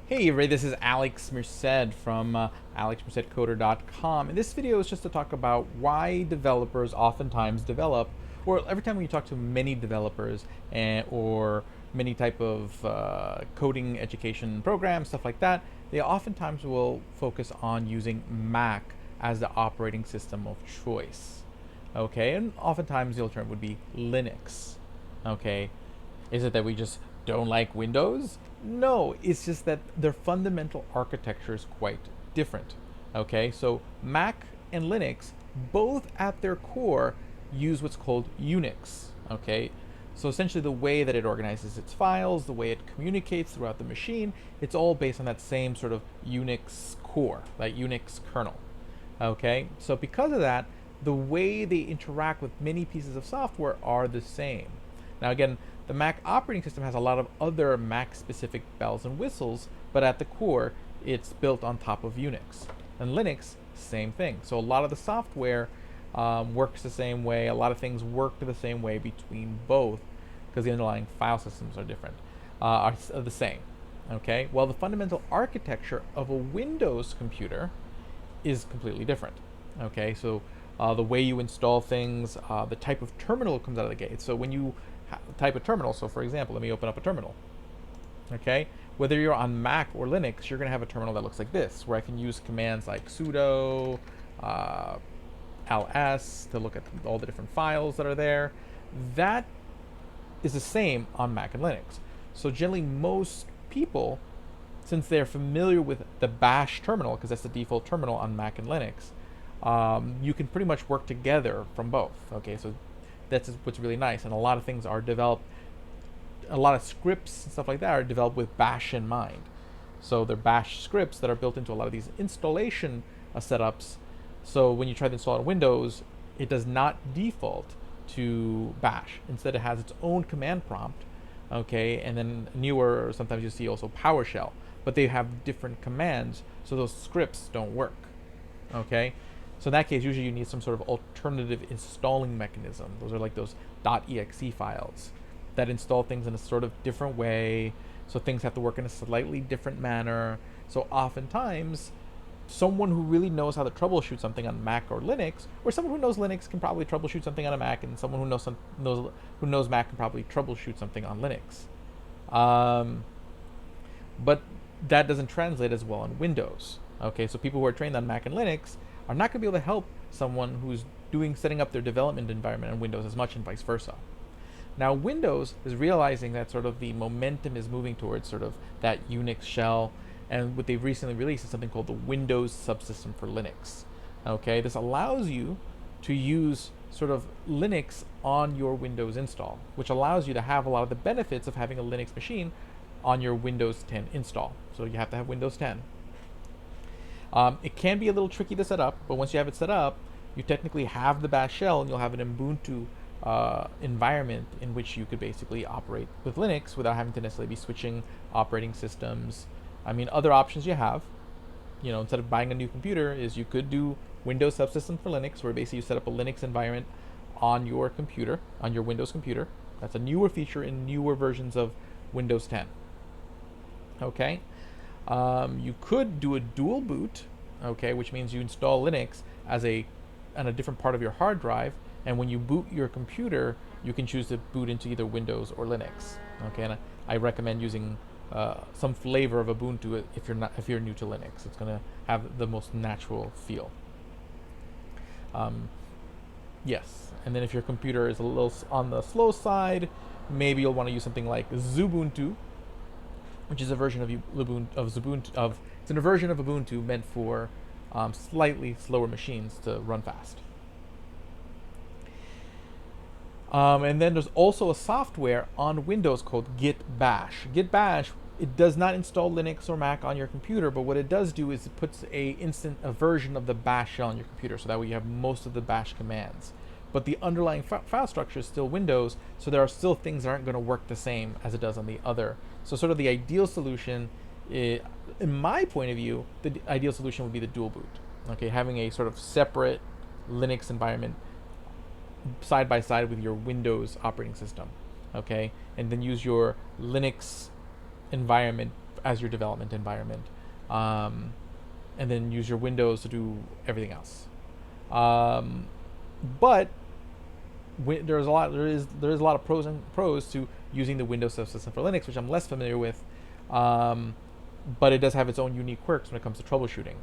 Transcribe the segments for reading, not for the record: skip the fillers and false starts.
Hey everybody, this is Alex Merced from alexmercedcoder.com, and this video is just to talk about why developers oftentimes develop, or every time we talk to many developers or many type of coding education programs, stuff like that, they oftentimes will focus on using Mac as the operating system of choice. Okay, and oftentimes the alternative would be Linux. Okay, is it that we just don't like Windows? No, it's just that their fundamental architecture is quite different. Okay, so Mac and Linux, both at their core, use what's called Unix. Okay, so essentially the way that it organizes its files, the way it communicates throughout the machine, it's all based on that same sort of Unix core, that Unix kernel. Okay, so because of that, the way they interact with many pieces of software are the same. Now again, the Mac operating system has a lot of other Mac specific bells and whistles, but at the core, it's built on top of Unix. And Linux, same thing. So a lot of the software works the same way, a lot of things work the same way between both, because the underlying file systems are different, are the same. Okay, well, the fundamental architecture of a Windows computer is completely different. Okay, so the way you install things, the type of terminal that comes out of the gate. So when you type a terminal, so for example, let me open up a terminal. Okay, whether you're on Mac or Linux, you're going to have a terminal that looks like this, where I can use commands like sudo, ls to look at all the different files that are there. That is the same on Mac and Linux. So generally, most people, since they're familiar with the Bash terminal, because that's the default terminal on Mac and Linux, you can pretty much work together from both. Okay, so that's what's really nice, and a lot of things are developed, a lot of scripts and stuff like that are developed with Bash in mind. So they're Bash scripts that are built into a lot of these installation setups. So when you try to install it on Windows, it does not default to Bash. Instead, it has its own command prompt. Okay, and then newer, sometimes you see also PowerShell, but they have different commands, so those scripts don't work. Okay, so in that case, usually you need some sort of alternative installing mechanism. Those are like those .exe files that install things in a sort of different way, so things have to work in a slightly different manner. So oftentimes, someone who really knows how to troubleshoot something on Mac or Linux, or someone who knows Linux can probably troubleshoot something on a Mac, and someone who knows Mac can probably troubleshoot something on Linux. But that doesn't translate as well on Windows. Okay, so people who are trained on Mac and Linux are not going to be able to help someone who's setting up their development environment on Windows as much, and vice versa. Now, Windows is realizing that sort of the momentum is moving towards sort of that Unix shell, and what they've recently released is something called the Windows subsystem for Linux. Okay, this allows you to use sort of Linux on your Windows install, which allows you to have a lot of the benefits of having a Linux machine on your Windows 10 install. So you have to have Windows 10. It can be a little tricky to set up, but once you have it set up, you technically have the Bash shell, and you'll have an Ubuntu environment in which you could basically operate with Linux without having to necessarily be switching operating systems. I mean, other options you have, instead of buying a new computer, is you could do Windows subsystem for Linux, where basically you set up a Linux environment on your computer, on your Windows computer. That's a newer feature in newer versions of Windows 10. Okay. You could do a dual boot, okay, which means you install Linux on a different part of your hard drive, and when you boot your computer, you can choose to boot into either Windows or Linux. Okay, and I recommend using some flavor of Ubuntu if you're new to Linux. It's going to have the most natural feel. Yes, and then if your computer is a little on the slow side, maybe you'll want to use something like Xubuntu, which is a version of Ubuntu. It's a version of Ubuntu meant for slightly slower machines to run fast. And then there's also a software on Windows called Git Bash. Git Bash, it does not install Linux or Mac on your computer, but what it does do is it puts a version of the Bash shell on your computer, so that way you have most of the Bash commands. But the underlying file structure is still Windows, so there are still things that aren't going to work the same as it does on the other. So sort of the ideal solution, in my point of view, the ideal solution would be the dual boot. Okay, having a sort of separate Linux environment side by side with your Windows operating system. Okay, and then use your Linux environment as your development environment, um, and then use your Windows to do everything else. Um, but there is a lot of pros to using the Windows subsystem for Linux, which I'm less familiar with. Um, but it does have its own unique quirks when it comes to troubleshooting.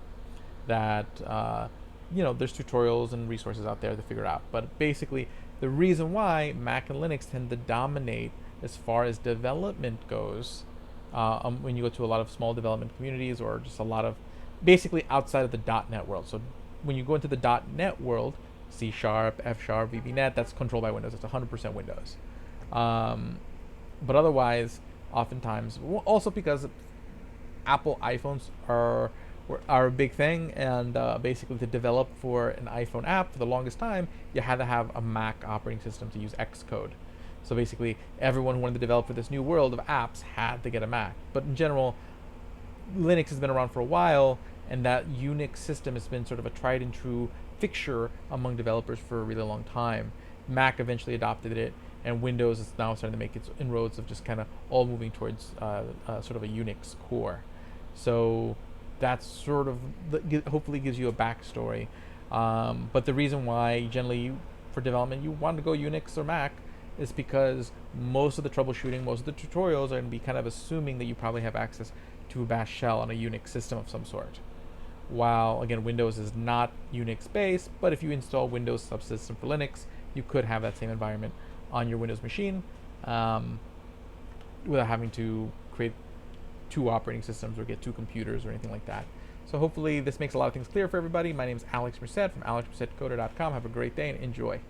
That there's tutorials and resources out there to figure out. But basically, the reason why Mac and Linux tend to dominate as far as development goes, when you go to a lot of small development communities or just a lot of basically outside of the .NET world. So when you go into the .NET world, C Sharp, F Sharp, VB.NET, that's controlled by Windows. It's 100% Windows. But otherwise, oftentimes, also because Apple iPhones are a big thing, and basically to develop for an iPhone app for the longest time, you had to have a Mac operating system to use Xcode. So basically, everyone who wanted to develop for this new world of apps had to get a Mac. But in general, Linux has been around for a while, and that Unix system has been sort of a tried and true fixture among developers for a really long time. Mac eventually adopted it, and Windows is now starting to make its inroads of just kind of all moving towards sort of a Unix core. So that's sort of hopefully gives you a backstory. But the reason why generally for development you want to go Unix or Mac is because most of the troubleshooting, most of the tutorials are going to be kind of assuming that you probably have access to a bash shell on a Unix system of some sort. While again, Windows is not Unix based, but if you install Windows subsystem for Linux, you could have that same environment on your Windows machine, without having to create two operating systems or get two computers or anything like that. So hopefully this makes a lot of things clear for everybody. My name is Alex Merced from alexmercedcoder.com. Have a great day and enjoy.